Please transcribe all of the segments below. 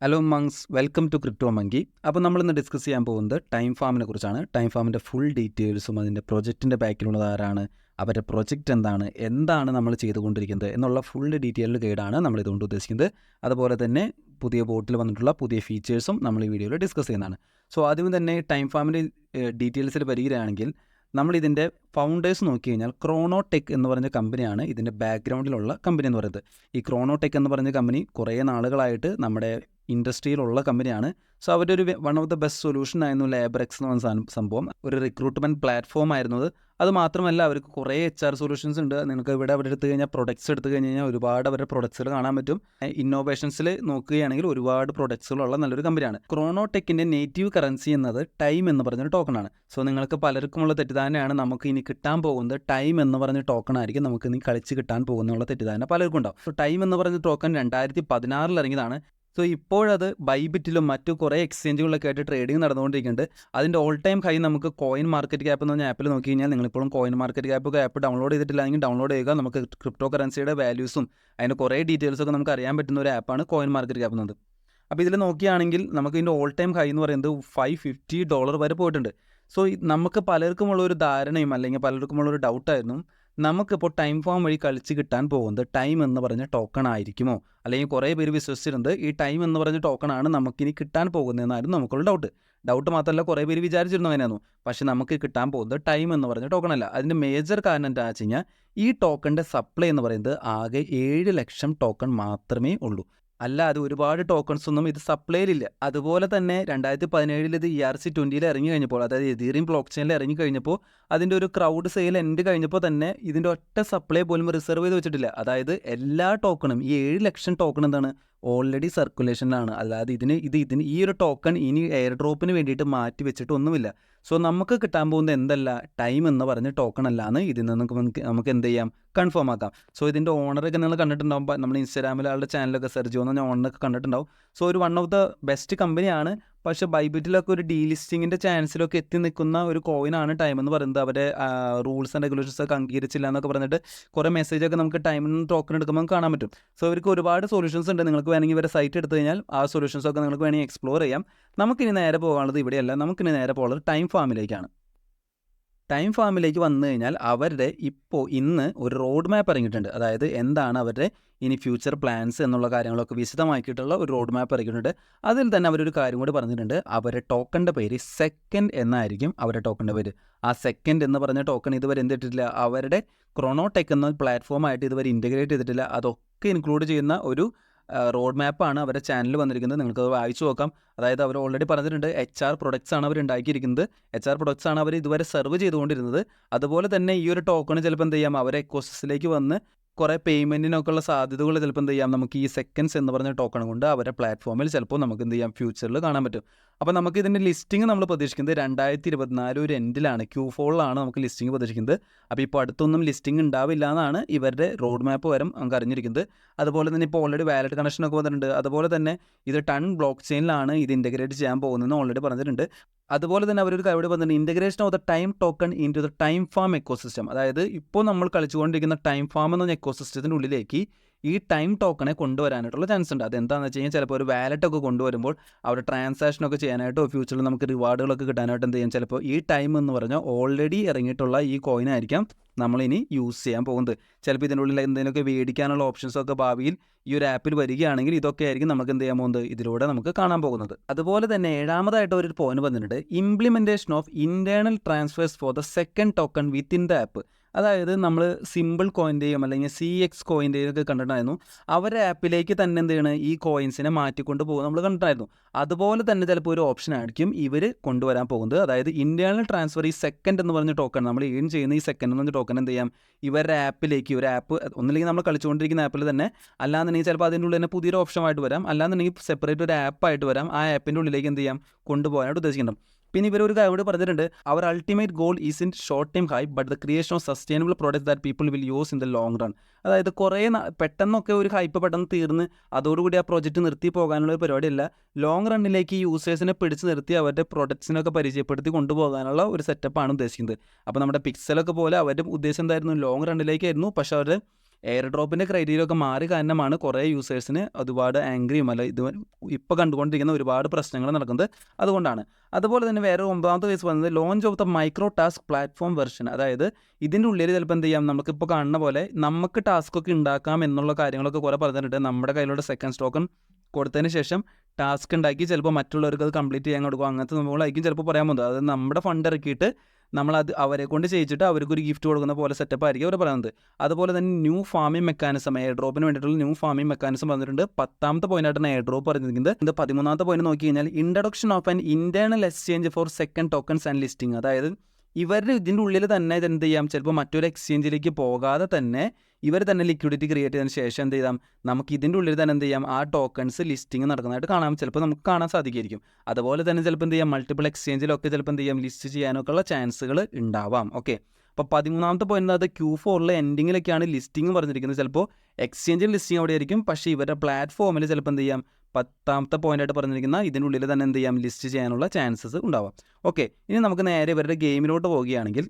Hello monks, welcome to Crypto Monkey. അപ്പോൾ നമ്മളിന്ന് discuss ചെയ്യാൻ പോകുന്നത് ടൈം ഫാമിനെ കുറിച്ചാണ്. ടൈം ഫാമിൻ്റെ ഫുൾ ഡീറ്റെയിൽസും അതിൻ്റെ പ്രൊജക്റ്റിൻ്റെ ബാക്കിലുള്ളത് ആരാണ്, അവരുടെ പ്രൊജക്റ്റ് എന്താണ് നമ്മൾ ചെയ്തുകൊണ്ടിരിക്കുന്നത് എന്നുള്ള ഫുൾ ഡീറ്റെയിൽഡ് ഗൈഡാണ് നമ്മൾ ഇതുകൊണ്ട് ഉദ്ദേശിക്കുന്നത്. അതുപോലെ തന്നെ പുതിയ ബോട്ടിൽ വന്നിട്ടുള്ള പുതിയ ഫീച്ചേഴ്സും നമ്മൾ ഈ വീഡിയോയിൽ ഡിസ്കസ് ചെയ്യുന്നതാണ്. സോ ആദ്യം തന്നെ ടൈം ഫാമിൻ്റെ ഡീറ്റെയിൽസിൽ വരികയാണെങ്കിൽ നമ്മളിതിൻ്റെ ഫൗണ്ടേഴ്സ് നോക്കി കഴിഞ്ഞാൽ ക്രോണോടെക് എന്ന് പറഞ്ഞ കമ്പനിയാണ് ഇതിൻ്റെ ബാക്ക്ഗ്രൗണ്ടിലുള്ള കമ്പനി എന്ന് പറയുന്നത്. ഈ ക്രോണോടെക് എന്ന് പറഞ്ഞ കമ്പനി കുറേ നാളുകളായിട്ട് നമ്മുടെ ഇൻഡസ്ട്രിയിലുള്ള കമ്പനിയാണ്. സോ അവരുടെ ഒരു one of the best solution ആയിരുന്നു ലേബറെക്സ് എന്ന് പറഞ്ഞ സംഭവം. ഒരു റിക്രൂട്ട്മെൻറ്റ് പ്ലാറ്റ്ഫോം ആയിരുന്നത്. അത് മാത്രമല്ല അവർക്ക് കുറേ HR സൊല്യൂഷൻസ് ഉണ്ട്. നിങ്ങൾക്ക് ഇവിടെ അവിടെ എടുത്തു കഴിഞ്ഞാൽ പ്രൊഡക്ട്സ് എടുത്തു കഴിഞ്ഞാൽ ഒരുപാട് അവരുടെ പ്രൊഡക്ട്സുകൾ കാണാൻ പറ്റും. ഇന്നോവേഷൻസിൽ നോക്കുകയാണെങ്കിൽ ഒരുപാട് പ്രൊഡക്ട്സുകളുള്ള നല്ലൊരു കമ്പനിയാണ്. ക്രോണോടെക്കിൻ്റെ നേറ്റീവ് കറൻസി എന്നത് ടൈം എന്ന് പറഞ്ഞൊരു ടോക്കണാണ്. സോ നിങ്ങൾക്ക് പലർക്കുമുള്ള തെറ്റിദ്ധാരണയാണ് നമുക്ക് ഇനി കിട്ടാൻ പോകുന്നത് ടൈം എന്ന് പറഞ്ഞ ടോക്കൺ ആയിരിക്കും നമുക്ക് ഇനി കളിച്ച് കിട്ടാൻ പോകുന്നുള്ള തെറ്റിദ്ധാരണ പലർക്കും ഉണ്ടാവും. സോ ടൈം എന്ന് പറഞ്ഞ ടോക്കൺ 2016 ഇറങ്ങിയതാണ്. സോ ഇപ്പോഴത് ബൈബിറ്റിലും മറ്റു കുറേ എക്സ്ചേഞ്ചുകളിലൊക്കെ ആയിട്ട് ട്രേഡിംഗ് നടന്നുകൊണ്ടിരിക്കുന്നുണ്ട്. അതിൻ്റെ ഓൾ ടൈം ഹൈ നമുക്ക് കോയിൻ മാർക്കറ്റ് ക്യാപ്പ് എന്ന് പറഞ്ഞ ആപ്പിൽ നോക്കി കഴിഞ്ഞാൽ നിങ്ങളിപ്പോഴും coin market cap app download ചെയ്തിട്ടില്ലെങ്കിൽ ഡൗൺലോഡ് ചെയ്യുക. നമുക്ക് ക്രിപ്റ്റോ കറൻസിയുടെ വാല്യൂസും അതിൻ്റെ കുറേ ഡീറ്റെയിൽസൊക്കെ നമുക്ക് അറിയാൻ പറ്റുന്ന ഒരു ആപ്പാണ് കോയിൻ മാർക്കറ്റ് ക്യാപ്പ് എന്നത്. അപ്പോൾ ഇതിൽ നോക്കുകയാണെങ്കിൽ നമുക്ക് ഇതിൻ്റെ ഓൾ ടൈം ഹൈ എന്ന് പറയുന്നത് $550 വരെ പോയിട്ടുണ്ട്. സോ നമുക്ക് പലർക്കുമുള്ള ഒരു ധാരണയും അല്ലെങ്കിൽ പലർക്കുമുള്ള ഒരു ഡൗട്ടായിരുന്നു, നമുക്കിപ്പോൾ ടൈം ഫോം വഴി കളിച്ച് കിട്ടാൻ പോകുന്നത് ടൈം എന്ന് പറഞ്ഞ ടോക്കൺ ആയിരിക്കുമോ, അല്ലെങ്കിൽ കുറേ പേര് വിശ്വസിച്ചിരുന്നത് ഈ ടൈം എന്ന് പറഞ്ഞ ടോക്കണാണ് നമുക്കിനി കിട്ടാൻ പോകുന്നതെന്നായിരുന്നു നമുക്കുള്ള ഡൗട്ട് മാത്രമല്ല കുറേ പേര് വിചാരിച്ചിരുന്നു അങ്ങനെയായിരുന്നു. പക്ഷേ നമുക്ക് കിട്ടാൻ പോകുന്നത് ടൈം എന്ന് പറഞ്ഞ ടോക്കൺ അല്ല. അതിൻ്റെ മേജർ കാരണം എന്താ വെച്ച് കഴിഞ്ഞാൽ ഈ ടോക്കണിൻ്റെ സപ്ലൈ എന്ന് പറയുന്നത് ആകെ 7 ലക്ഷം ടോക്കൺ മാത്രമേ ഉള്ളൂ. അല്ലാതെ ഒരുപാട് ടോക്കൺസ് ഒന്നും ഇത് സപ്ലൈയിലില്ല. അതുപോലെ തന്നെ 2017 ഇത് ERC-20 ഇറങ്ങി കഴിഞ്ഞപ്പോൾ, അതായത് എതീറിയം ബ്ലോക്ക് ചെയിനിൽ ഇറങ്ങി കഴിഞ്ഞപ്പോൾ അതിൻ്റെ ഒരു ക്രൗഡ് സെയിൽ എൻഡ് കഴിഞ്ഞപ്പോൾ തന്നെ ഇതിൻ്റെ ഒറ്റ സപ്ലൈ പോലും റിസർവ് ചെയ്ത് വെച്ചിട്ടില്ല. അതായത് എല്ലാ ടോക്കണും ഈ 7 ലക്ഷം ടോക്കൺ ഓൾറെഡി സർക്കുലേഷനിലാണ്. അല്ലാതെ ഇതിന് ഈ ഒരു ടോക്കൺ ഇനി എയർ ഡ്രോപ്പിന് വേണ്ടിയിട്ട് മാറ്റി വെച്ചിട്ടൊന്നുമില്ല. സോ നമുക്ക് കിട്ടാൻ പോകുന്നത് എന്തല്ല, ടൈം എന്ന് പറഞ്ഞ ടോക്കൺ അല്ലാന്ന് ഇതിൽ നിന്ന് നമുക്ക് എന്ത് ചെയ്യാം, കൺഫേം ആക്കാം. സോ ഇതിൻ്റെ ഓണറൊക്കെ നിങ്ങൾ കണ്ടിട്ടുണ്ടാവും. നമ്മൾ ഇൻസ്റ്റാഗ്രാമിൽ ആളുടെ ചാനലൊക്കെ സെർച്ച് ചെയ്യുന്ന ഓണറൊക്കെ കണ്ടിട്ടുണ്ടാവും. സോ ഒരു വൺ ഓഫ് ദ ബെസ്റ്റ് കമ്പനിയാണ്. പക്ഷേ ബൈബിറ്റിലൊക്കെ ഒരു ഡീലിസ്റ്റിങ്ങിൻ്റെ ചാൻസിലൊക്കെ എത്തി നിൽക്കുന്ന ഒരു കോയിനാണ് ടൈം എന്ന് പറയുന്നത്. അവരുടെ റൂൾസ് ആൻഡ് റെഗുലേഷൻസ് ഒക്കെ അംഗീകരിച്ചില്ല എന്നൊക്കെ പറഞ്ഞിട്ട് കുറേ മെസ്സേജൊക്കെ നമുക്ക് ടൈമിന് ടോക്കൺ എടുക്കുമ്പോൾ കാണാൻ പറ്റും. സോ ഇവർക്ക് ഒരുപാട് സൊല്യൂഷൻസ് ഉണ്ട്. നിങ്ങൾക്ക് വേണമെങ്കിൽ ഇവരെ സൈറ്റ് എടുത്തു കഴിഞ്ഞാൽ ആ സൊല്യൂഷൻസൊക്കെ നിങ്ങൾക്ക് വേണമെങ്കിൽ എക്സ്പ്ലോർ ചെയ്യാം. നമുക്കിനി നേരെ പോകാനുള്ളത് ഇവിടെയല്ല, നമുക്കിനി നേരെ പോകുന്നത് ടൈം ഫാമിലേക്കാണ്. ടൈം ഫാമിലേക്ക് വന്നു കഴിഞ്ഞാൽ അവരുടെ ഇന്ന് ഒരു റോഡ് മാപ്പ് ഇറങ്ങിയിട്ടുണ്ട്. അതായത് എന്താണ് അവരുടെ ഇനി ഫ്യൂച്ചർ പ്ലാൻസ് എന്നുള്ള കാര്യങ്ങളൊക്കെ വിശദമാക്കിയിട്ടുള്ള ഒരു റോഡ് മാപ്പ് ഇറങ്ങിയിട്ടുണ്ട്. അതിൽ തന്നെ അവരൊരു കാര്യം കൂടി പറഞ്ഞിട്ടുണ്ട്. അവരുടെ ടോക്കണിൻ്റെ പേര് സെക്കൻഡ് എന്നായിരിക്കും അവരുടെ ടോക്കണിൻ്റെ പേര്. ആ സെക്കൻഡ് എന്ന് പറഞ്ഞ ടോക്കൺ ഇതുവരെ എന്തിട്ടില്ല, അവരുടെ ക്രോണോടെക് എന്ന പ്ലാറ്റ്ഫോമായിട്ട് ഇതുവരെ ഇൻറ്റഗ്രേറ്റ് ചെയ്തിട്ടില്ല. അതൊക്കെ ഇൻക്ലൂഡ് ചെയ്യുന്ന ഒരു റോഡ് മാപ്പാണ് അവരുടെ ചാനലിൽ വന്നിരിക്കുന്നത്. നിങ്ങൾക്ക് വായിച്ചു നോക്കാം. അതായത് അവർ ഓൾറെഡി പറഞ്ഞിട്ടുണ്ട് HR പ്രൊഡക്ട്സ് ആണ് അവർ ഉണ്ടാക്കിയിരിക്കുന്നത്. HR പ്രൊഡക്ട്സ് ആണ് അവർ ഇതുവരെ സെർവ് ചെയ്തുകൊണ്ടിരുന്നത്. അതുപോലെ തന്നെ ഈ ഒരു ടോക്കൺ ചിലപ്പോൾ എന്ത് ചെയ്യാം, അവരെ എക്കോസിസ്റ്റിലേക്ക് വന്ന് കുറേ പേയ്മെൻറ്റിനൊക്കെ ഉള്ള സാധ്യതകൾ ചിലപ്പോൾ എന്ത് ചെയ്യാം, നമുക്ക് ഈ സെക്കൻഡ്സ് എന്ന് പറഞ്ഞ ടോക്കൺ കൊണ്ട് അവരുടെ പ്ലാറ്റ്ഫോമിൽ ചിലപ്പോൾ നമുക്ക് എന്ത് ചെയ്യാം, ഫ്യൂച്ചറിൽ കാണാൻ പറ്റും. അപ്പോൾ നമുക്ക് ഇതിൻ്റെ ലിസ്റ്റിംഗ് നമ്മൾ പ്രതീക്ഷിക്കുന്നത് 2024 ഒരു എൻഡിലാണ്, Q4 നമുക്ക് ലിസ്റ്റിംഗ് പ്രതീക്ഷിക്കുന്നത്. അപ്പോൾ ഇപ്പോൾ അടുത്തൊന്നും ലിസ്റ്റിംഗ് ഉണ്ടാവില്ല എന്നാണ് ഇവരുടെ റോഡ് മാപ്പ് വരും നമുക്ക് അറിഞ്ഞിരിക്കുന്നത്. അതുപോലെ തന്നെ ഇപ്പോൾ ഓൾറെഡി വാലറ്റ് കണക്ഷനൊക്കെ വന്നിട്ടുണ്ട്. അതുപോലെ തന്നെ ഇത് ടൺ ബ്ലോക്ക് ചെയിനിലാണ് ഇത് ഇൻറ്റഗ്രേറ്റ് ചെയ്യാൻ പോകുന്നതെന്ന് ഓൾറെഡി പറഞ്ഞിട്ടുണ്ട്. അതുപോലെ തന്നെ അവരൊരു കാര്യം പറഞ്ഞിട്ടുണ്ട്, integration of the time token into the Time Farm ecosystem. അതായത് ഇപ്പോൾ നമ്മൾ കളിച്ചുകൊണ്ടിരിക്കുന്ന ടൈം ഫാം എന്ന എക്കോസിസ്റ്റത്തിൻ്റെ ഉള്ളിലേക്ക് ഈ ടൈം ടോക്കണെ കൊണ്ടുവരാനായിട്ടുള്ള ചാൻസ് ഉണ്ട്. അതെന്താണെന്ന് വെച്ച് കഴിഞ്ഞാൽ ചിലപ്പോൾ ഒരു വാലറ്റൊക്കെ കൊണ്ടുവരുമ്പോൾ അവർ ട്രാൻസാക്ഷനൊക്കെ ചെയ്യാനായിട്ടോ ഫ്യൂച്ചറിൽ നമുക്ക് റിവാർഡുകളൊക്കെ കിട്ടാനായിട്ട് എന്ത് ചെയ്യാം, ചിലപ്പോൾ ഈ ടൈം എന്ന് പറഞ്ഞാൽ ഓൾറെഡി ഇറങ്ങിയിട്ടുള്ള ഈ കോയിനായിരിക്കാം നമ്മളിനി യൂസ് ചെയ്യാൻ പോകുന്നത്. ചിലപ്പോൾ ഇതിൻ്റെ ഉള്ളിൽ എന്തെങ്കിലുമൊക്കെ മേടിക്കാനുള്ള ഓപ്ഷൻസൊക്കെ ഭാവിയിൽ ഈ ഒരു ആപ്പിൽ വരികയാണെങ്കിൽ ഇതൊക്കെ ആയിരിക്കും നമുക്ക് എന്ത് ചെയ്യാൻ പോകുന്നത്, ഇതിലൂടെ നമുക്ക് കാണാൻ പോകുന്നത്. അതുപോലെ തന്നെ 7ാമതായിട്ട് ഒരു പോയിന്റ് വന്നിട്ടുണ്ട്, implementation of internal transfers for the second token within the app. അതായത് നമ്മൾ സിമ്പിൾ കോയിൻ്റെയും അല്ലെങ്കിൽ CX കോയിൻ്റെയും ഒക്കെ കണ്ടിട്ടുണ്ടായിരുന്നു. അവരുടെ ആപ്പിലേക്ക് തന്നെ എന്ത് ചെയ്യണം, ഈ കോയിൻസിനെ മാറ്റിക്കൊണ്ട് പോകുന്നത് നമ്മൾ കണ്ടിട്ടായിരുന്നു. അതുപോലെ തന്നെ ചിലപ്പോൾ ഒരു ഓപ്ഷൻ ആയിരിക്കും ഇവർ കൊണ്ടുവരാൻ പോകുന്നത്. അതായത് ഇൻറ്റേർണൽ ട്രാൻസ്ഫർ ഈ സെക്കൻഡ് എന്ന് പറഞ്ഞ ടോക്കൺ, നമ്മൾ ഏൺ ചെയ്യുന്ന ഈ സെക്കൻഡ് എന്ന് പറഞ്ഞ ടോക്കൺ എന്ത് ചെയ്യാം, ഇവരുടെ ആപ്പിലേക്ക്, ഒരു ആപ്പ് ഒന്നില്ലെങ്കിൽ നമ്മൾ കളിച്ചുകൊണ്ടിരിക്കുന്ന ആപ്പിൽ തന്നെ, അല്ലാന്നുണ്ടെങ്കിൽ ചിലപ്പോൾ അതിൻ്റെ ഉള്ളിൽ തന്നെ പുതിയൊരു ഓപ്ഷനായിട്ട് വരാം, അല്ലാന്നുണ്ടെങ്കിൽ സെപ്പറേറ്റ് ഒരു ആപ്പായിട്ട് വരാം. ആ ആപ്പിൻ്റെ ഉള്ളിലേക്ക് എന്ത് ചെയ്യാം, കൊണ്ടുപോകാനായിട്ട് ഉദ്ദേശിക്കുന്നുണ്ട്. പിന്നെ ഇവരൊരു കാര്യം കൂടി പറഞ്ഞിട്ടുണ്ട്, അവർ ultimate goal is in short time high but the creation of sustainable product that people will use in the long run. അതായത് കുറേ പെട്ടെന്നൊക്കെ ഒരു ഹൈപ്പ് പെട്ടെന്ന് തീർന്ന് അതോടുകൂടി ആ പ്രോജക്റ്റ് നിർത്തി പോകാനുള്ള ഒരു പരിപാടിയല്ല. ലോങ് റണ്ണിലേക്ക് യൂസേഴ്സിനെ പിടിച്ച് നിർത്തി അവരുടെ പ്രൊഡക്ട്സിനൊക്കെ പരിചയപ്പെടുത്തി കൊണ്ടുപോകാനുള്ള ഒരു സെറ്റപ്പാണ് ഉദ്ദേശിക്കുന്നത്. അപ്പോൾ നമ്മുടെ പിക്സലൊക്കെ പോലെ അവരുടെ ഉദ്ദേശം എന്തായിരുന്നു, ലോങ് റണ്ണിലേക്കായിരുന്നു. പക്ഷേ അവരുടെ എയർ ഡ്രോപ്പിൻ്റെ ക്രൈറ്റീരിയ ഒക്കെ മാറി കാരണമാണ് കുറേ യൂസേഴ്സിന് ഒരുപാട് ആംഗ്രിയും അല്ല ഇത് ഇപ്പോൾ കണ്ടുകൊണ്ടിരിക്കുന്ന ഒരുപാട് പ്രശ്നങ്ങൾ നടക്കുന്നത് അതുകൊണ്ടാണ്. അതുപോലെ തന്നെ വേറെ 9ാമത്തെ കേസ് വന്നത് launch of the micro task platform version. അതായത് ഇതിൻ്റെ ഉള്ളിൽ ചിലപ്പോൾ എന്ത് ചെയ്യാം, നമുക്കിപ്പോൾ കാണുന്ന പോലെ നമുക്ക് ടാസ്കൊക്കെ ഉണ്ടാക്കാം എന്നുള്ള കാര്യങ്ങളൊക്കെ കുറേ പറഞ്ഞിട്ടുണ്ട്. നമ്മുടെ കയ്യിലുള്ള സെക്കൻഡ് ടോക്കൺ കൊടുത്തതിന് ശേഷം ടാസ്ക് ഉണ്ടാക്കി ചിലപ്പോൾ മറ്റുള്ളവർക്ക് അത് കംപ്ലീറ്റ് ചെയ്യാൻ കൊടുക്കും. അങ്ങനത്തെ സംഭവങ്ങളായിരിക്കും ചിലപ്പോൾ പറയാൻ പോകുന്നത്. അത് നമ്മുടെ ഫണ്ട് ഇറക്കിയിട്ട് നമ്മളത് അവരെ കൊണ്ട് ചെയ്യിച്ചിട്ട് അവർക്കൊരു ഗിഫ്റ്റ് കൊടുക്കുന്ന പോലെ സെറ്റപ്പ് ആയിരിക്കും അവർ പറയുന്നത്. അതുപോലെ തന്നെ ന്യൂ ഫാമിംഗ് മെക്കാനിസം, എയർ ഡ്രോപ്പിന് വേണ്ടിയിട്ടുള്ള ന്യൂ ഫാമിംഗ് മെക്കാനിസം വന്നിട്ടുണ്ട്. 10ാമത്തെ പോയിന്റായിട്ടാണ് എയർ ഡ്രോപ്പ് പറഞ്ഞിരിക്കുന്നത്. 13ാമത്തെ പോയിന്റ് നോക്കി കഴിഞ്ഞാൽ introduction of an internal exchange four second tokens and listing. അതായത് ഇവരുടെ ഇതിൻ്റെ ഉള്ളിൽ തന്നെ ഇത് എന്ത് ചെയ്യാം, ചിലപ്പോൾ മറ്റൊരു എക്സ്ചേഞ്ചിലേക്ക് പോകാതെ തന്നെ ഇവർ തന്നെ ലിക്വിഡിറ്റി ക്രിയേറ്റ് ചെയ്തതിന് ശേഷം എന്ത് ചെയ്യാം, നമുക്ക് ഇതിൻ്റെ ഉള്ളിൽ തന്നെ എന്ത് ചെയ്യാം, ആ ടോക്കൺസ് ലിസ്റ്റിംഗ് നടക്കുന്നതായിട്ട് കാണാം, ചിലപ്പോൾ നമുക്ക് കാണാൻ സാധിക്കുമായിരിക്കും. അതുപോലെ തന്നെ ചിലപ്പോൾ എന്ത് ചെയ്യാം, മൾട്ടിപ്പിൾ എക്സ്ചേഞ്ചിലൊക്കെ ചിലപ്പോൾ എന്ത് ചെയ്യാം, ലിസ്റ്റ് ചെയ്യാനൊക്കെ ഉള്ള ചാൻസുകൾ ഉണ്ടാവാം. ഓക്കെ, അപ്പോൾ 13ാമത്തെ പോയിന്റ് അത് Q4 എൻഡിങ്ങിലൊക്കെയാണ് ലിസ്റ്റിംഗ് പറഞ്ഞിരിക്കുന്നത്. ചിലപ്പോൾ എക്സ്ചേഞ്ചിൽ ലിസ്റ്റിംഗ് അവിടെ ആയിരിക്കും, പക്ഷേ ഇവരുടെ പ്ലാറ്റ്ഫോമിൽ ചിലപ്പോൾ എന്ത് ചെയ്യാം, 10ാമത്തെ പോയിന്റായിട്ട് പറഞ്ഞിരിക്കുന്ന ഇതിനുള്ളിൽ തന്നെ എന്ത് ചെയ്യാം, ലിസ്റ്റ് ചെയ്യാനുള്ള ചാൻസസ് ഉണ്ടാവാം. ഓക്കെ, ഇനി നമുക്ക് നേരെ ഇവരുടെ ഗെയിമിലോട്ട് പോവുകയാണെങ്കിൽ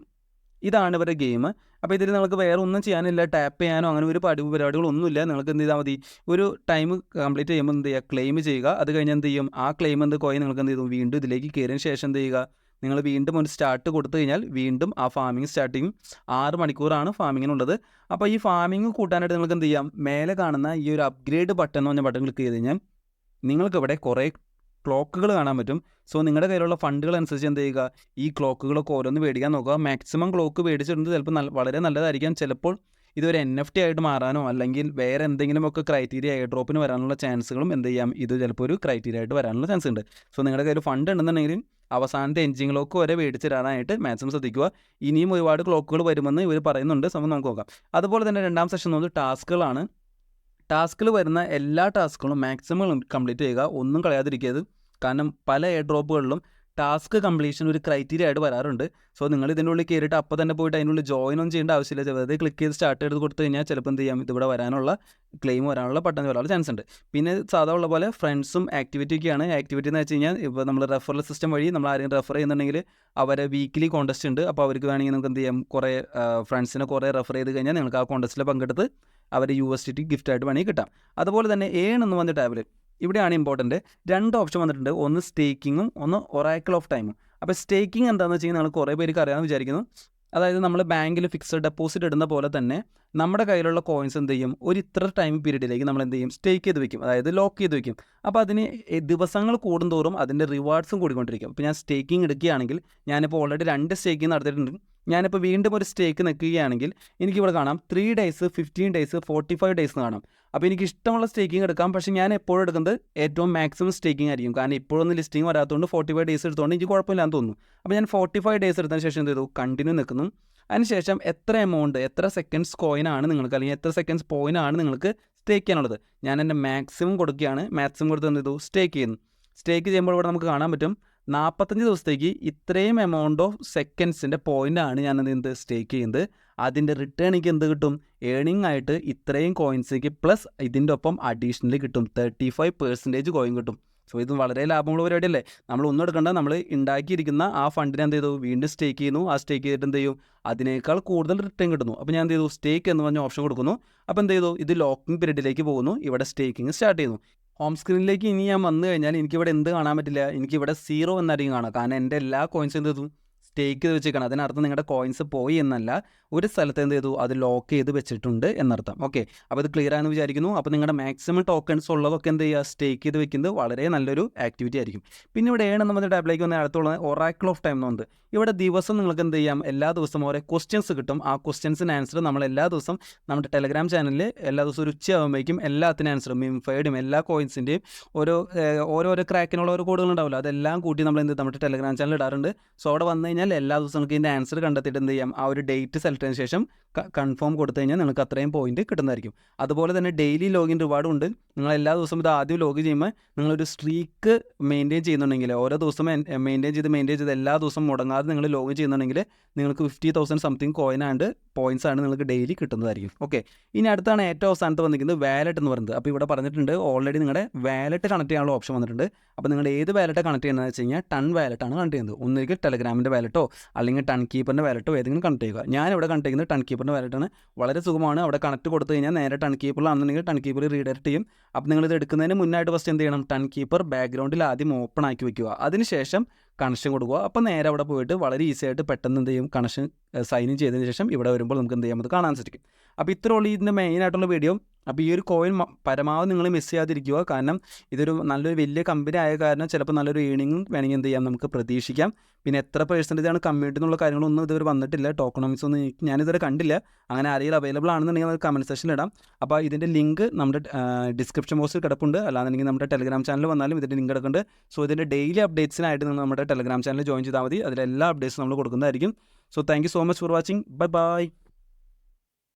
ഇതാണ് ഇവരുടെ ഗെയിം. അപ്പോൾ ഇതിൽ നിങ്ങൾക്ക് വേറെ ഒന്നും ചെയ്യാനില്ല, ടാപ്പ് ചെയ്യാനോ അങ്ങനെ ഒരു പരിപാടികളൊന്നുമില്ല. നിങ്ങൾക്ക് എന്ത് ചെയ്താൽ മതി, ഒരു ടൈം കംപ്ലീറ്റ് ചെയ്യുമ്പോൾ എന്ത് ചെയ്യുക, ക്ലെയിം ചെയ്യുക. അത് കഴിഞ്ഞ് എന്ത് ചെയ്യും, ആ ക്ലെയിം കോയിൻ നിങ്ങൾക്ക് എന്ത് ചെയ്യും, വീണ്ടും ഇതിലേക്ക് കയറിയതിന് ശേഷം എന്ത് ചെയ്യുക, നിങ്ങൾ വീണ്ടും ഒരു സ്റ്റാർട്ട് കൊടുത്തു കഴിഞ്ഞാൽ വീണ്ടും ആ ഫാമിംഗ് സ്റ്റാർട്ട് ചെയ്യും. 6 മണിക്കൂറാണ് ഫാമിങ്ങിനുള്ളത്. അപ്പോൾ ഈ ഫാമിംഗ് കൂട്ടാനായിട്ട് നിങ്ങൾക്ക് എന്ത് ചെയ്യാം, മേലെ കാണുന്ന ഈ ഒരു അപ്ഗ്രേഡ് ബട്ടൺ എന്ന് പറഞ്ഞ ബട്ടൺ ക്ലിക്ക് ചെയ്ത് കഴിഞ്ഞാൽ നിങ്ങൾക്ക് ഇവിടെ കുറേ ക്ലോക്കുകൾ കാണാൻ പറ്റും. സോ നിങ്ങളുടെ കയ്യിലുള്ള ഫണ്ടുകൾ അനുസരിച്ച് എന്ത് ചെയ്യുക, ഈ ക്ലോക്കുകളൊക്കെ ഓരോന്ന് മേടിക്കാൻ നോക്കുക. മാക്സിമം ക്ലോക്ക് മേടിച്ചിട്ടുണ്ട് ചിലപ്പോൾ വളരെ നല്ലതായിരിക്കാം. ചിലപ്പോൾ ഇതൊരു NFT ആയിട്ട് മാറാനോ അല്ലെങ്കിൽ വേറെ എന്തെങ്കിലുമൊക്കെ ക്രൈറ്റീരിയ എയർ ഡ്രോപ്പിന് വരാനുള്ള ചാൻസുകളും എന്ത് ചെയ്യാം, ഇത് ചിലപ്പോൾ ഒരു ക്രൈറ്റീരിയ ആയിട്ട് വരാനുള്ള ചാൻസ് ഉണ്ട്. സോ നിങ്ങളുടെ കയ്യിൽ ഫണ്ട് ഉണ്ടെന്നുണ്ടെങ്കിൽ അവസാനത്തെ എൻജിൻ ക്ലോക്ക് വരെ മേടിച്ചിടാനായിട്ട് മാക്സിമം ശ്രദ്ധിക്കുക. ഇനിയും ഒരുപാട് ക്ലോക്കുകൾ വരുമെന്ന് ഇവർ പറയുന്നുണ്ട്. സമയം നമുക്ക് നോക്കാം. അതുപോലെ തന്നെ 2ാം സെഷൻ നോക്കുന്നത് ടാസ്കുകളാണ്. ടാസ്കിൽ വരുന്ന എല്ലാ ടാസ്കുകളും മാക്സിമം കംപ്ലീറ്റ് ചെയ്യുക, ഒന്നും കളയാതിരിക്കരുത്. കാരണം പല എയർ ഡ്രോപ്പുകളിലും ടാസ്ക് കംപ്ലീഷൻ ഒരു ക്രൈറ്റീരിയ ആയിട്ട് വരാറുണ്ട്. സോ നിങ്ങൾ ഇതിനുള്ളിൽ കയറിയിട്ട് അപ്പോൾ തന്നെ പോയിട്ട് അതിനുള്ളിൽ ജോയിൻ ഒന്നും ചെയ്യേണ്ട ആവശ്യമില്ല. വെറുതെ ക്ലിക്ക് ചെയ്ത് സ്റ്റാർട്ട് ചെയ്ത് കൊടുത്തു കഴിഞ്ഞാൽ ചിലപ്പോൾ എന്ത് ചെയ്യാം, ഇതിവിടെ വരാനുള്ള ക്ലെയിം വരാനുള്ള ബട്ടൺ വരാനുള്ള ചാൻസ് ഉണ്ട്. പിന്നെ സാധാ ഉള്ള പോലെ ഫ്രണ്ട്സും ആക്ടിവിറ്റിയൊക്കെയാണ്. ആക്ടിവിറ്റി എന്ന് വെച്ച് കഴിഞ്ഞാൽ ഇപ്പോൾ നമ്മൾ റെഫറൽ സിസ്റ്റം വഴി നമ്മൾ ആരെങ്കിലും റെഫർ ചെയ്യുന്നുണ്ടെങ്കിൽ അവരെ വീക്കിലി കോൺടെസ്റ്റ് ഉണ്ട്. അപ്പോൾ അവർക്ക് വേണമെങ്കിൽ നമുക്ക് എന്ത് ചെയ്യാം, കുറേ ഫ്രണ്ട്സിനെ കുറേ റെഫർ ചെയ്ത് കഴിഞ്ഞാൽ നിങ്ങൾക്ക് ആ കോൺടെസ്റ്റിൽ പങ്കെടുത്ത് അവർ USDT ഗിഫ്റ്റായിട്ട് വേണമെങ്കിൽ കിട്ടാം. അതുപോലെ തന്നെ ഏൺ എന്ന് പറഞ്ഞ ടാബിൽ ഇവിടെയാണ് ഇമ്പോർട്ടൻറ്റ്. 2 ഓപ്ഷൻ വന്നിട്ടുണ്ട്, ഒന്ന് സ്റ്റേക്കിങ്ങും ഒന്ന് ഒറാക്കിൾ ഓഫ് ടൈമും. അപ്പോൾ സ്റ്റേക്കിംഗ് എന്താണെന്ന് വെച്ച് കഴിഞ്ഞാൽ നിങ്ങൾ കുറേ പേർക്ക് അറിയാമെന്ന് വിചാരിക്കുന്നു. അതായത് നമ്മൾ ബാങ്കിൽ ഫിക്സഡ് ഡെപ്പോസിറ്റ് ഇടുന്ന പോലെ തന്നെ നമ്മുടെ കയ്യിലുള്ള കോയിൻസ് എന്ത് ചെയ്യും, ഒരു ഇത്ര ടൈം പീരീഡിലേക്ക് നമ്മൾ എന്ത് ചെയ്യും, സ്റ്റേക്ക് ചെയ്ത് വെക്കും, അതായത് ലോക്ക് ചെയ്ത് വെക്കും. അപ്പോൾ അതിന് ദിവസങ്ങൾ കൂടുന്തോറും അതിൻ്റെ റിവാർഡ്സും കൂടിക്കൊണ്ടിരിക്കും. ഇപ്പോൾ ഞാൻ സ്റ്റേക്കിംഗ് എടുക്കുകയാണെങ്കിൽ ഞാനിപ്പോൾ ഓൾറെഡി 2 സ്റ്റേക്കിംഗ് നടത്തിയിട്ടുണ്ട്. ഞാനിപ്പോൾ വീണ്ടും ഒരു സ്റ്റേക്ക് നിൽക്കുകയാണെങ്കിൽ എനിക്കിവിടെ കാണാം 3 ഡേയ്സ്, 15 ഡേയ്സ്, 45 ഡേയ്സ് എന്ന് കാണാം. അപ്പോൾ എനിക്ക് ഇഷ്ടമുള്ള സ്റ്റേക്കിംഗ് എടുക്കാം. പക്ഷേ ഞാൻ എപ്പോഴും എടുക്കുന്നത് ഏറ്റവും മാക്സിമം സ്റ്റേക്കിംഗ് ആയിരിക്കും. കാരണം ഇപ്പോഴൊന്നും ലിസ്റ്റിംഗ് വരാത്തതുകൊണ്ട് 45 ഡേയ്സ് എടുത്തുകൊണ്ട് എനിക്ക് കുഴപ്പമില്ലാന്ന് തോന്നുന്നു. അപ്പോൾ ഞാൻ 45 ഡേയ്സ് എടുത്തതിന് ശേഷം എന്ത് ചെയ്തു, കണ്ടിന്യൂ നിൽക്കുന്നു. അതിനുശേഷം എത്ര എമൗണ്ട്, എത്ര സെക്കൻഡ്സ് കോയിനാണ് നിങ്ങൾക്ക്, അല്ലെങ്കിൽ എത്ര സെക്കൻഡ്സ് പോയിനാണ് നിങ്ങൾക്ക് സ്റ്റേക്ക് ചെയ്യാനുള്ളത്, ഞാൻ എൻ്റെ മാക്സിമം കൊടുക്കുകയാണ്. മാക്സിമം കൊടുത്ത് എന്ത് ചെയ്തു, സ്റ്റേക്ക് ചെയ്യുന്നു. സ്റ്റേക്ക് ചെയ്യുമ്പോൾ ഇവിടെ നമുക്ക് കാണാൻ പറ്റും 45 ദിവസത്തേക്ക് ഇത്രയും എമൗണ്ട് ഓഫ് സെക്കൻഡ്സിൻ്റെ പോയിൻ്റാണ് ഞാൻ എന്ത് സ്റ്റേക്ക് ചെയ്യുന്നത്. അതിൻ്റെ റിട്ടേൺ എനിക്ക് എന്ത് കിട്ടും, ഏണിംഗ് ആയിട്ട് ഇത്രയും കോയിൻസേക്ക് പ്ലസ് ഇതിൻ്റെ ഒപ്പം അഡീഷണലി കിട്ടും 35% കോയിൻ കിട്ടും. സോ ഇത് വളരെ ലാഭമുള്ള പരിപാടിയല്ലേ. നമ്മൾ ഒന്നും എടുക്കേണ്ട, നമ്മൾ ഉണ്ടാക്കിയിരിക്കുന്ന ആ ഫണ്ടിനെ എന്ത് ചെയ്തു, വീണ്ടും സ്റ്റേക്ക് ചെയ്യുന്നു. ആ സ്റ്റേക്ക് ചെയ്തിട്ട് എന്ത് ചെയ്യും, അതിനേക്കാൾ കൂടുതൽ റിട്ടേൺ കിട്ടുന്നു. അപ്പോൾ ഞാൻ എന്ത് ചെയ്തു, സ്റ്റേക്ക് എന്ന് പറഞ്ഞ ഓപ്ഷൻ കൊടുക്കുന്നു. അപ്പോൾ എന്ത് ചെയ്തു, ഇത് ലോക്കിംഗ് പീരീഡിലേക്ക് പോകുന്നു. ഇവിടെ സ്റ്റേക്കിംഗ് സ്റ്റാർട്ട് ചെയ്യുന്നു. ഹോം സ്ക്രീനിലേക്ക് ഇനി ഞാൻ വന്നു കഴിഞ്ഞാൽ എനിക്കിവിടെ എന്ത് കാണാൻ പറ്റില്ല, എനിക്കിവിടെ 0 എന്നായിരിക്കും കാണാം. കാരണം എൻ്റെ എല്ലാ കോയിൻസും എന്ത് ചെയ്തു, സ്റ്റേക്ക് ചെയ്ത് വെച്ചേക്കണം. അതിനർത്ഥം നിങ്ങളുടെ കോയിൻസ് പോയി എന്നല്ല, ഒരു സ്ഥലത്ത് എന്ത് ചെയ്തു, അത് ലോക്ക് ചെയ്ത് വെച്ചിട്ടുണ്ട് എന്നർത്ഥം. ഓക്കെ, അപ്പോൾ ഇത് ക്ലിയർ ആണെന്ന് വിചാരിക്കുന്നു. അപ്പോൾ നിങ്ങളുടെ മാക്സിമം ടോക്കൺസ് ഉള്ളതൊക്കെ എന്ത് ചെയ്യുക, സ്റ്റേക്ക് ചെയ്ത് വെക്കുന്നത് വളരെ നല്ലൊരു ആക്ടിവിറ്റി ആയിരിക്കും. പിന്നെ ഇവിടെ ഏണെന്ന് പറഞ്ഞ ടാബിലേക്ക് വന്ന അടുത്തുള്ള ഒറാക്കിൾ ഓഫ് ടൈം എന്നുണ്ട്. ഇവിടെ ദിവസം നിങ്ങൾക്ക് എന്ത് ചെയ്യാം, എല്ലാ ദിവസവും ഓരോ ക്വസ്റ്റ്യൻസ് കിട്ടും. ആ ക്വസ്റ്റ്യൻസിന് ആൻസർ നമ്മൾ എല്ലാ ദിവസവും നമ്മുടെ ടെലഗ്രാം ചാനലിൽ എല്ലാ ദിവസവും ഒരു ഉച്ചയാകുമ്പോഴേക്കും എല്ലാത്തിനും ആൻസറും മിംഫൈഡും എല്ലാ കോയിൻസിൻ്റെയും ഓരോരോ ക്രാക്കിനുള്ള ഓരോ കോഡുകൾ ഉണ്ടാവില്ല, അതെല്ലാം കൂട്ടി നമ്മൾ എന്ത് നമ്മുടെ ടെലഗ്രാം ചാനൽ ഇടാറുണ്ട്. സോ അവിടെ വന്നു കഴിഞ്ഞാൽ എല്ലാ ദിവസവും നിങ്ങൾക്ക് ഇതിൻ്റെ ആൻസർ കണ്ടെത്തിയിട്ട് എന്ത് ചെയ്യാം, ആ ഒരു ഡേറ്റ് സെലക്ട് ചെയ്തതിന് ശേഷം കൺഫേം കൊടുത്തു കഴിഞ്ഞാൽ നിങ്ങൾക്ക് അത്രയും പോയിന്റ് കിട്ടുന്നതായിരിക്കും. അതുപോലെ തന്നെ ഡെയിലി ലോഗിൻ റിവാർഡും ഉണ്ട്. നിങ്ങൾ എല്ലാ ദിവസവും ഇത് ആദ്യം ലോഗ് ചെയ്യുമ്പോൾ നിങ്ങളൊരു സ്ട്രീക്ക് മെയിൻറ്റെയിൻ ചെയ്യുന്നുണ്ടെങ്കിൽ, ഓരോ ദിവസം മെയിൻറ്റെയിൻ ചെയ്ത് എല്ലാ ദിവസവും മുടങ്ങാതെ നിങ്ങൾ ലോഗിൻ ചെയ്യുന്നുണ്ടെങ്കിൽ നിങ്ങൾക്ക് 50,000 സംതിങ് കോയിൻ ആൻഡ് പോയിന്റ്സ് ആണ് നിങ്ങൾക്ക് ഡെയിലി കിട്ടുന്നതായിരിക്കും. ഓക്കെ, ഇനി അടുത്താണ് ഏറ്റവും അവസാനത്ത് വന്നിരിക്കുന്നത് വാലറ്റ് എന്ന് പറയുന്നത്. അപ്പോൾ ഇവിടെ പറഞ്ഞിട്ടുണ്ട് ഓൾറെഡി നിങ്ങളുടെ വാലറ്റ് കണക്ട് ചെയ്യാനുള്ള ഓപ്ഷൻ വന്നിട്ടുണ്ട്. അപ്പോൾ നിങ്ങൾ ഏത് വാലറ്റ് കണക്ട് ചെയ്യുന്നതെന്ന് വെച്ച് കഴിഞ്ഞാൽ ടൺ വാലറ്റാണ് കണക്ട് ചെയ്യുന്നത്. ഒന്നുകിൽ ടെലഗ്രാമിൻ്റെ വാലറ്റ് വാലറ്റോ അല്ലെങ്കിൽ ടൺ കീപ്പറിൻ്റെ വാലറ്റോ ഏതെങ്കിലും കണക്ട് ചെയ്യുക. ഞാനിവിടെ കണക്ട് ചെയ്യുന്നത് ടൺ കീപ്പറിൻ്റെ വാലറ്റാണ്. വളരെ സുഖമാണ്. അവിടെ കണക്ട് കൊടുത്തു കഴിഞ്ഞാൽ നേരെ ടൺ കീപ്പറിലാണെന്നുണ്ടെങ്കിൽ ടൺ കീപ്പർ റീഡയറക്റ്റ് ചെയ്യും. അപ്പോൾ നിങ്ങളിത് എടുക്കുന്നതിന് മുന്നായിട്ട് ഫസ്റ്റ് എന്ത് ചെയ്യണം, ടൺ കീപ്പർ ബാക്ക്ഗ്രൗണ്ടിൽ ആദ്യം ഓപ്പൺ ആക്കി വെക്കുക. അതിനുശേഷം കണക്ഷൻ കൊടുക്കുക. അപ്പോൾ നേരെ അവിടെ പോയിട്ട് വളരെ ഈസി ആയിട്ട് പെട്ടെന്ന് എന്ത് ചെയ്യും, കണക്ഷൻ സൈൻ ഇൻ ചെയ്തതിന് ശേഷം ഇവിടെ വരുമ്പോൾ നമുക്ക് എന്ത് ചെയ്യാം, അത് കാണാൻ സാധിക്കും. അപ്പോൾ ഇത്രയുള്ള ഇതിൻ്റെ മെയിനായിട്ടുള്ള വീഡിയോ. അപ്പോൾ ഈ ഒരു കോയിൻ പരമാവധി നിങ്ങൾ മിസ് ചെയ്യാതിരിക്കുക. കാരണം ഇതൊരു നല്ലൊരു വലിയ കമ്പനി ആയ കാരണം ചിലപ്പോൾ നല്ലൊരു ഏണിങ്ങും വേണമെങ്കിൽ എന്ത് ചെയ്യാം, നമുക്ക് പ്രതീക്ഷിക്കാം. പിന്നെ എത്ര പെർസെൻറ്റേജാണ് കമ്മ്യൂണിറ്റി എന്നുള്ള കാര്യങ്ങളൊന്നും ഇതുവരെ വന്നിട്ടില്ല. ടോക്കണോമിക്സ് ഒന്നും ഞാനിതുവരെ കണ്ടില്ല. അങ്ങനെ ആരെങ്കിലും അവൈലബിൾ ആണെന്നുണ്ടെങ്കിൽ അത് കമൻറ്റ് സെക്ഷനിൽ ഇടാം. അപ്പോൾ ഇതിൻ്റെ ലിങ്ക് നമ്മുടെ ഡിസ്ക്രിപ്ഷൻ ബോക്സിൽ കിടപ്പുണ്ട്. അല്ലാന്നുണ്ടെങ്കിൽ നമ്മുടെ ടെലഗ്രാം ചാനൽ വന്നാലും ഇതിൻ്റെ ലിങ്ക് കിടക്കുന്നുണ്ട്. സോ ഇതിൻ്റെ ഡെയിലി അപ്ഡേറ്റ്സിനായിട്ട് നിങ്ങൾ നമ്മുടെ ടെലഗ്രാം ചാനൽ ജോയിൻ ചെയ്താൽ മതി. അതിലെല്ലാ അപ്ഡേറ്റ്സും നമ്മൾ കൊടുക്കുന്നതായിരിക്കും. So thank you so much for watching. Bye bye.